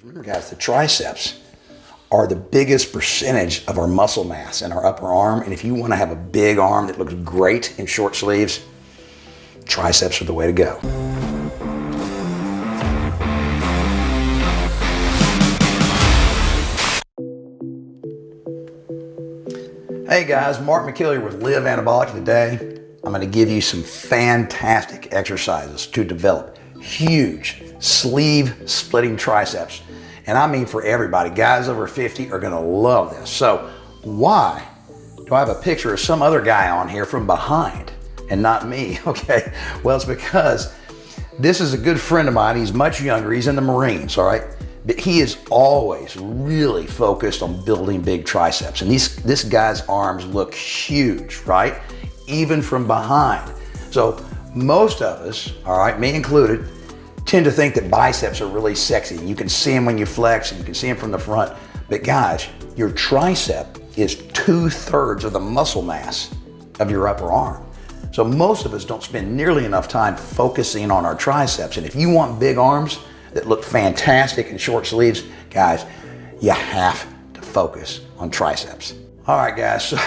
Remember guys, the triceps are the biggest percentage of our muscle mass in our upper arm. And if you want to have a big arm that looks great in short sleeves, triceps are the way to go. Hey guys, Mark McKillier with Live Anabolic. Today, I'm going to give you some fantastic exercises to develop huge sleeve splitting triceps. And I mean for everybody. Guys over 50 are going to love this. So why do I have a picture of some other guy on here from behind and not me? Okay, well, it's because this is a good friend of mine. He's much younger. He's in the Marines, all right? But he is always really focused on building big triceps. And this guy's arms look huge, right? Even from behind. So most of us, all right, me included, tend to think that biceps are really sexy. You can see them when you flex and you can see them from the front. But guys, your tricep is 2/3 of the muscle mass of your upper arm. So most of us don't spend nearly enough time focusing on our triceps. And if you want big arms that look fantastic in short sleeves, guys, you have to focus on triceps. All right, guys, so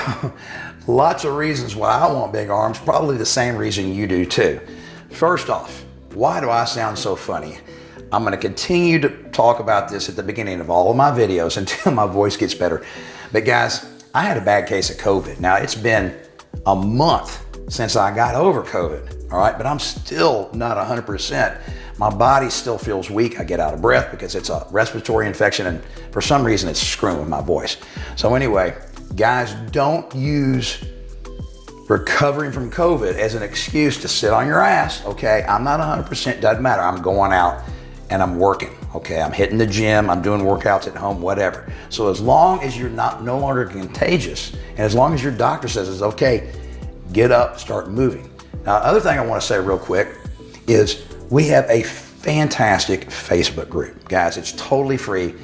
lots of reasons why I want big arms, probably the same reason you do too. First off, why do I sound so funny? I'm going to continue to talk about this at the beginning of all of my videos until my voice gets better. But guys, I had a bad case of COVID. Now it's been a month since I got over COVID, all right? But I'm still not 100%. My body still feels weak. I get out of breath because it's a respiratory infection, and for some reason it's screwing with my voice. So anyway, guys, don't use recovering from COVID as an excuse to sit on your ass, okay? I'm not 100%, doesn't matter. I'm going out and I'm working, okay? I'm hitting the gym, I'm doing workouts at home, whatever. So as long as you're no longer contagious, and as long as your doctor says it's okay, get up, start moving. Now, other thing I want to say real quick is we have a fantastic Facebook group. Guys, it's totally free.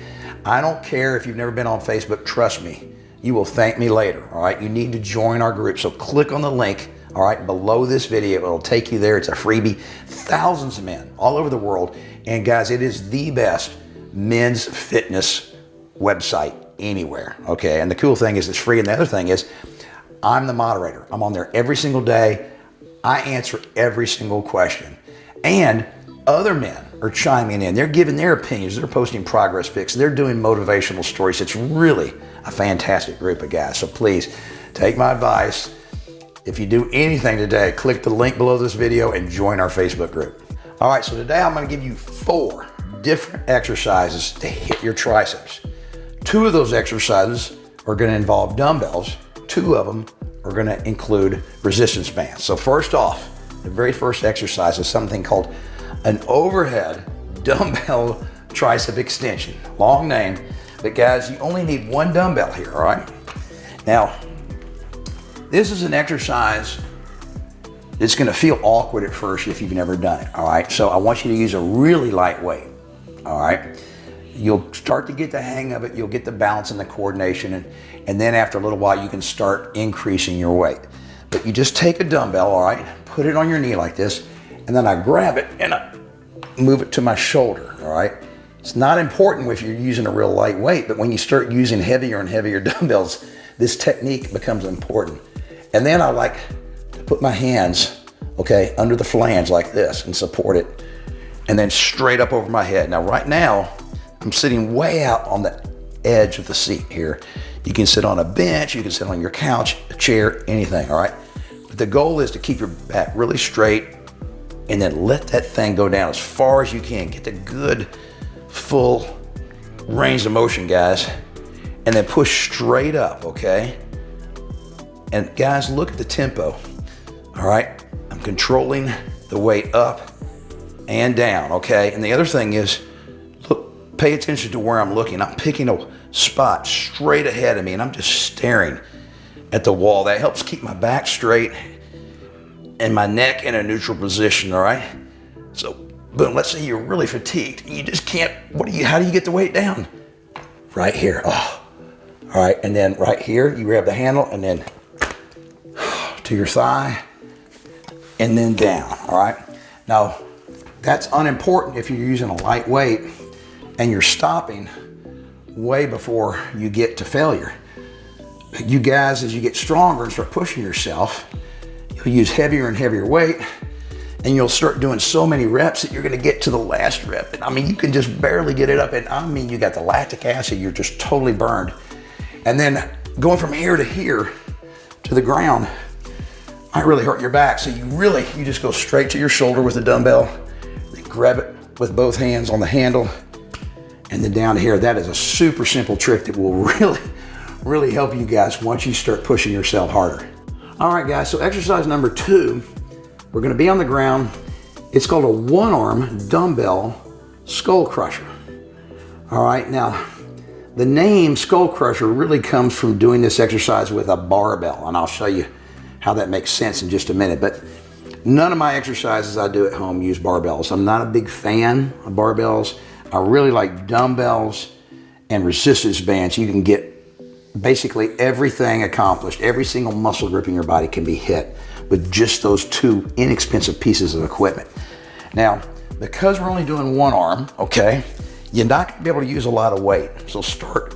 I don't care if you've never been on Facebook, trust me. You will thank me later, all right? You need to join our group. So click on the link, all right, below this video. It'll take you there. It's a freebie. Thousands of men all over the world. And guys, it is the best men's fitness website anywhere, okay? And the cool thing is it's free. And the other thing is I'm the moderator. I'm on there every single day. I answer every single question. And other men are chiming in. They're giving their opinions. They're posting progress pics. They're doing motivational stories. It's really a fantastic group of guys. So please take my advice. If you do anything today, click the link below this video and join our Facebook group. All right, so today I'm going to give you 4 different exercises to hit your triceps. 2 of those exercises are going to involve dumbbells. 2 of them are going to include resistance bands. So first off, the very first exercise is something called an overhead dumbbell tricep extension. Long name, but guys, you only need 1 dumbbell here, all right? Now, this is an exercise that's gonna feel awkward at first if you've never done it, all right? So I want you to use a really light weight, all right? You'll start to get the hang of it, you'll get the balance and the coordination, and then after a little while, you can start increasing your weight. But you just take a dumbbell, all right? Put it on your knee like this, and then I grab it and I move it to my shoulder, all right? It's not important if you're using a real light weight, but when you start using heavier and heavier dumbbells, this technique becomes important. And then I like to put my hands, okay, under the flange like this and support it, and then straight up over my head. Now, right now, I'm sitting way out on the edge of the seat here. You can sit on a bench, you can sit on your couch, a chair, anything, all right? But the goal is to keep your back really straight and then let that thing go down as far as you can. Get the good, full range of motion, guys, and then push straight up, okay? And guys, look at the tempo, all right? I'm controlling the weight up and down, okay? And the other thing is, look, pay attention to where I'm looking. I'm picking a spot straight ahead of me and I'm just staring at the wall. That helps keep my back straight and my neck in a neutral position, all right? So, boom, let's say you're really fatigued and you just can't, how do you get the weight down? Right here, oh. All right, and then right here, you grab the handle and then to your thigh and then down, all right? Now, that's unimportant if you're using a light weight and you're stopping way before you get to failure. You guys, as you get stronger and start pushing yourself, you'll use heavier and heavier weight, and you'll start doing so many reps that you're gonna get to the last rep. And I mean, you can just barely get it up, and I mean, you got the lactic acid, you're just totally burned. And then going from here to the ground might really hurt your back. So you just go straight to your shoulder with the dumbbell, then grab it with both hands on the handle, and then down here. That is a super simple trick that will really help you guys once you start pushing yourself harder. All right, guys, so exercise number 2, we're gonna be on the ground. It's called a 1-arm dumbbell skull crusher. All right, now, the name skull crusher really comes from doing this exercise with a barbell, and I'll show you how that makes sense in just a minute. But none of my exercises I do at home use barbells. I'm not a big fan of barbells. I really like dumbbells and resistance bands. You can get basically everything accomplished. Every single muscle group in your body can be hit with just those 2 inexpensive pieces of equipment. Now, because we're only doing 1 arm, okay, you're not gonna be able to use a lot of weight. So start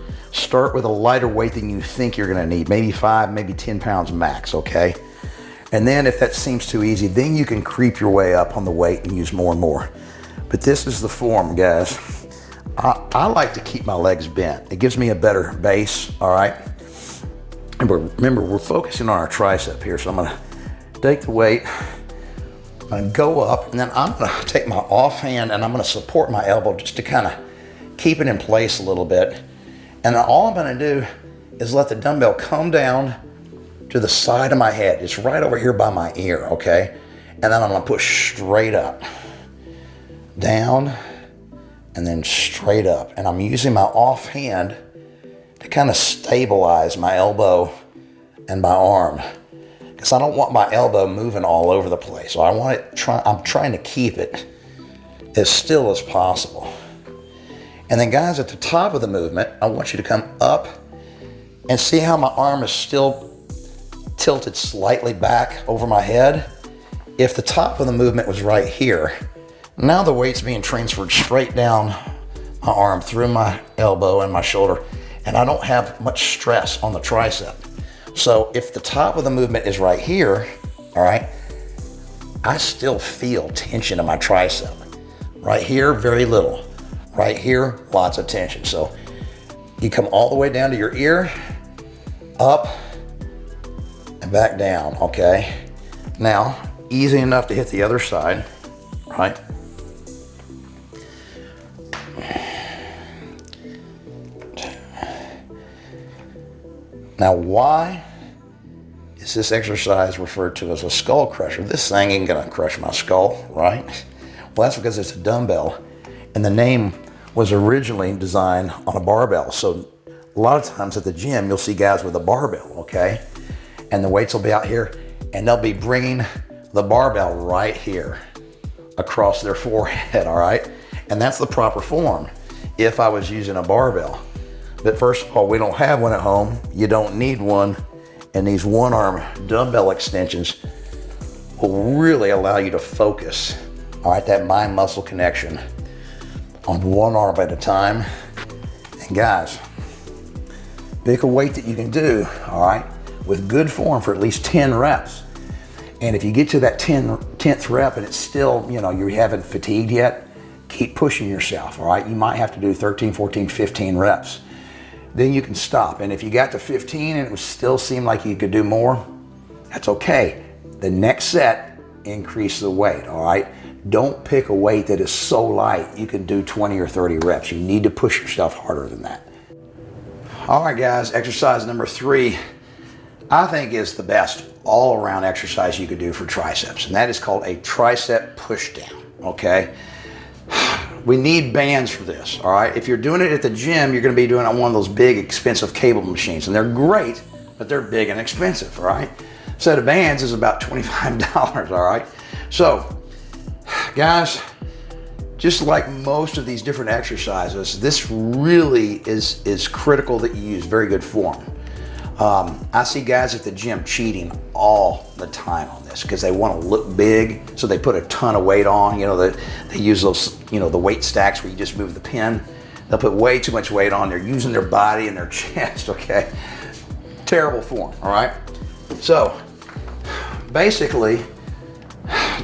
with a lighter weight than you think you're gonna need, maybe 5, maybe 10 pounds max, okay? And then if that seems too easy, then you can creep your way up on the weight and use more and more. But this is the form, guys. I like to keep my legs bent. It gives me a better base, all right? And remember, we're focusing on our tricep here, so I'm gonna take the weight, I'm gonna go up, and then I'm gonna take my offhand and I'm gonna support my elbow just to kind of keep it in place a little bit. And then all I'm gonna do is let the dumbbell come down to the side of my head. It's right over here by my ear, okay? And then I'm gonna push straight up, down, and then straight up. And I'm using my offhand to kind of stabilize my elbow and my arm, because I don't want my elbow moving all over the place. So I'm trying to keep it as still as possible. And then guys, at the top of the movement, I want you to come up and see how my arm is still tilted slightly back over my head. If the top of the movement was right here, now the weight's being transferred straight down my arm through my elbow and my shoulder, and I don't have much stress on the tricep. So if the top of the movement is right here, all right, I still feel tension in my tricep. Right here, very little. Right here, lots of tension. So you come all the way down to your ear, up, and back down, okay? Now, easy enough to hit the other side, right? Now, why is this exercise referred to as a skull crusher? This thing ain't gonna crush my skull, right? Well, that's because it's a dumbbell, and the name was originally designed on a barbell. So a lot of times at the gym, you'll see guys with a barbell, okay? And the weights will be out here, and they'll be bringing the barbell right here across their forehead, all right? And that's the proper form if I was using a barbell. But first of all, we don't have one at home. You don't need one. And these 1-arm dumbbell extensions will really allow you to focus, all right, that mind-muscle connection on 1 arm at a time. And guys, pick a weight that you can do, all right, with good form for at least 10 reps. And if you get to that 10th rep and it's still, you haven't fatigued yet, keep pushing yourself, all right? You might have to do 13, 14, 15 reps. Then you can stop. And if you got to 15 and it still seemed like you could do more, that's okay. The next set, increase the weight, all right? Don't pick a weight that is so light you can do 20 or 30 reps. You need to push yourself harder than that. All right, guys, exercise number 3, I think is the best all-around exercise you could do for triceps, and that is called a tricep pushdown, okay? We need bands for this, all right? If you're doing it at the gym, you're gonna be doing it on one of those big, expensive cable machines, and they're great, but they're big and expensive, all right? A set of bands is about $25, all right? So, guys, just like most of these different exercises, this really is critical that you use very good form. I see guys at the gym cheating all the time on this because they want to look big, so they put a ton of weight on. They use those, the weight stacks where you just move the pin. They'll put way too much weight on. They're using their body and their chest, okay? Terrible form, all right? So basically,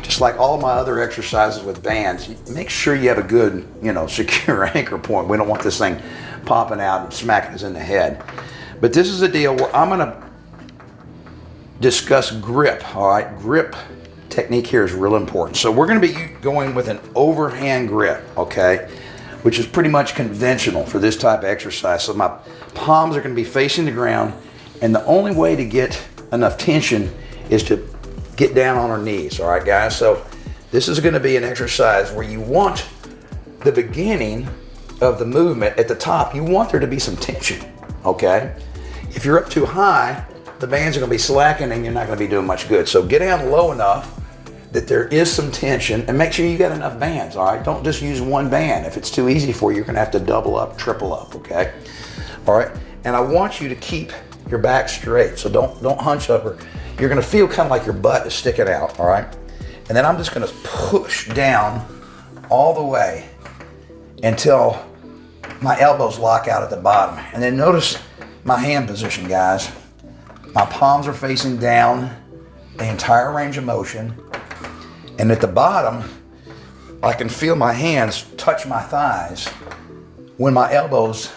just like all my other exercises with bands, make sure you have a good, secure anchor point. We don't want this thing popping out and smacking us in the head. But this is a deal where I'm gonna discuss grip, all right? Grip technique here is real important. So we're gonna be going with an overhand grip, okay? Which is pretty much conventional for this type of exercise. So my palms are gonna be facing the ground, and the only way to get enough tension is to get down on our knees, all right, guys? So this is gonna be an exercise where you want the beginning of the movement at the top, you want there to be some tension, okay? If you're up too high, the bands are gonna be slacking and you're not gonna be doing much good. So get down low enough that there is some tension, and make sure you got enough bands, all right? Don't just use one band. If it's too easy for you, you're gonna have to double up, triple up, okay? All right, and I want you to keep your back straight, so don't hunch over. You're gonna feel kind of like your butt is sticking out, all right? And then I'm just gonna push down all the way until my elbows lock out at the bottom. And then notice my hand position, guys. My palms are facing down the entire range of motion. And at the bottom, I can feel my hands touch my thighs when my elbows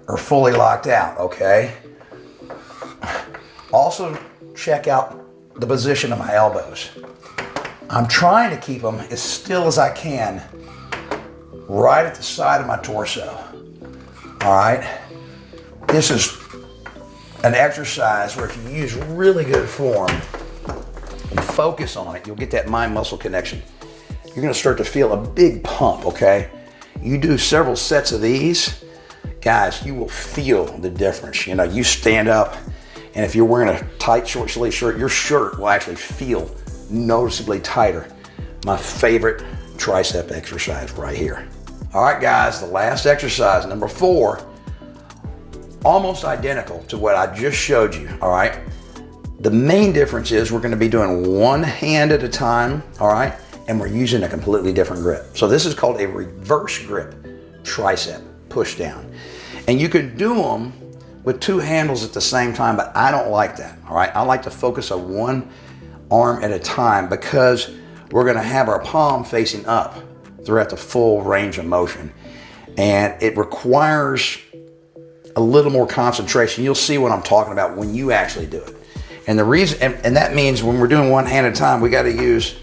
are fully locked out, okay? Also, check out the position of my elbows. I'm trying to keep them as still as I can right at the side of my torso, all right? This is an exercise where if you use really good form and focus on it, you'll get that mind-muscle connection. You're gonna start to feel a big pump, okay? You do several sets of these, guys, you will feel the difference. You stand up, and if you're wearing a tight short sleeve shirt, your shirt will actually feel noticeably tighter. My favorite tricep exercise right here. All right, guys, the last exercise, number 4, almost identical to what I just showed you, all right? The main difference is we're gonna be doing one hand at a time, all right? And we're using a completely different grip. So this is called a reverse grip tricep push down. And you can do them with 2 handles at the same time, but I don't like that, all right? I like to focus on one arm at a time because we're gonna have our palm facing up throughout the full range of motion. And it requires a little more concentration. You'll see what I'm talking about when you actually do it. And the reason, and that means when we're doing one hand at a time, we gotta use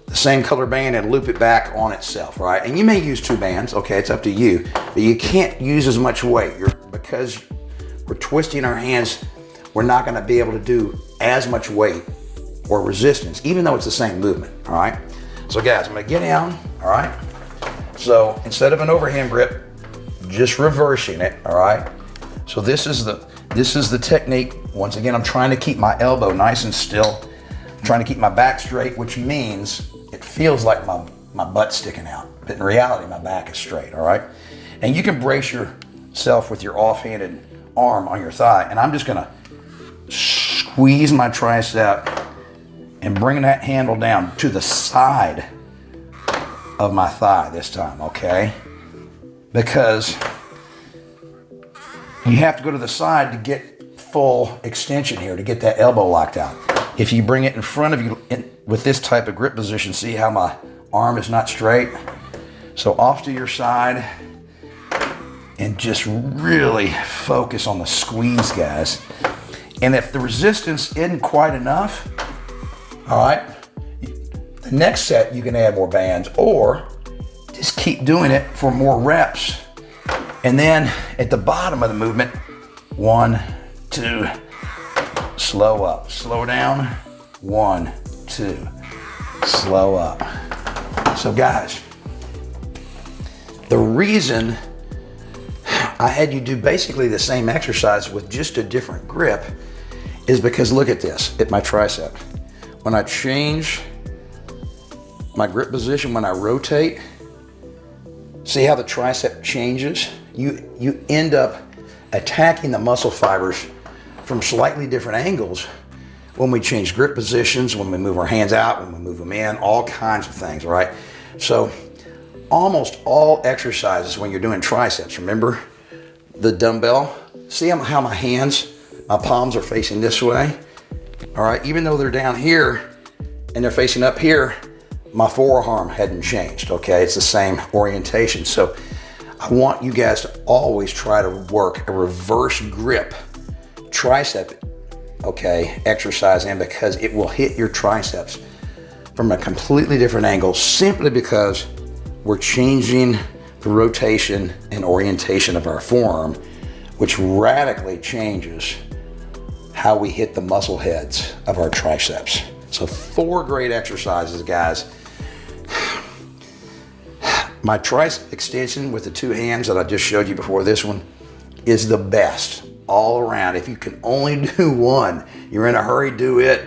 the same color band and loop it back on itself, right? And you may use 2 bands, okay, it's up to you, but you can't use as much weight. Because we're twisting our hands, we're not gonna be able to do as much weight or resistance, even though it's the same movement, all right? So guys, I'm gonna get down, all right? So instead of an overhand grip, just reversing it, all right? So this is the technique. Once again, I'm trying to keep my elbow nice and still. I'm trying to keep my back straight, which means it feels like my butt's sticking out, but in reality, my back is straight, all right? And you can brace yourself with your offhanded arm on your thigh, and I'm just gonna squeeze my tricep and bring that handle down to the side of my thigh this time, okay? Because you have to go to the side to get full extension here, to get that elbow locked out. If you bring it in front of you with this type of grip position, see how my arm is not straight? So off to your side and just really focus on the squeeze, guys. And if the resistance isn't quite enough, all right, the next set you can add more bands, or just keep doing it for more reps. And then at the bottom of the movement, 1, 2, slow up, slow down, 1, 2, slow up. So guys, the reason I had you do basically the same exercise with just a different grip is because look at this, at my tricep. When I change my grip position, when I rotate, see how the tricep changes? You end up attacking the muscle fibers from slightly different angles when we change grip positions, when we move our hands out, when we move them in, all kinds of things, right? So almost all exercises when you're doing triceps, remember the dumbbell? See how my hands, my palms are facing this way? All right, even though they're down here and they're facing up here, my forearm hadn't changed, okay? It's the same orientation. So I want you guys to always try to work a reverse grip tricep, okay, exercise in, because it will hit your triceps from a completely different angle simply because we're changing the rotation and orientation of our forearm, which radically changes how we hit the muscle heads of our triceps. So 4 great exercises, guys. My tricep extension with the 2 hands that I just showed you before this one is the best all around. If you can only do one, you're in a hurry, do it.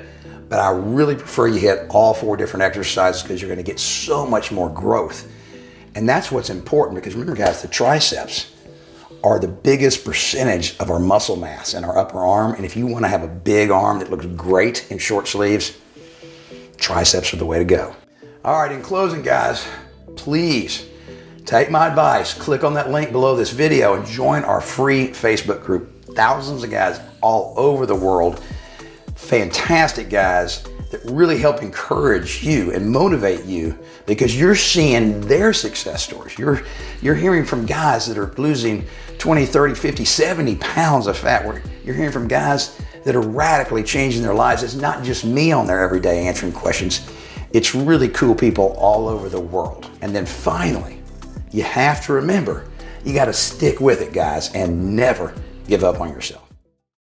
But I really prefer you hit all 4 different exercises because you're gonna get so much more growth. And that's what's important, because remember guys, the triceps are the biggest percentage of our muscle mass in our upper arm. And if you wanna have a big arm that looks great in short sleeves, triceps are the way to go. All right, in closing guys, please take my advice, click on that link below this video and join our free Facebook group. Thousands of guys all over the world, fantastic guys that really help encourage you and motivate you, because you're seeing their success stories. You're hearing from guys that are losing 20, 30, 50, 70 pounds of fat. You're hearing from guys that are radically changing their lives. It's not just me on there every day answering questions. It's really cool people all over the world. And then finally, you have to remember, you got to stick with it, guys, and never give up on yourself.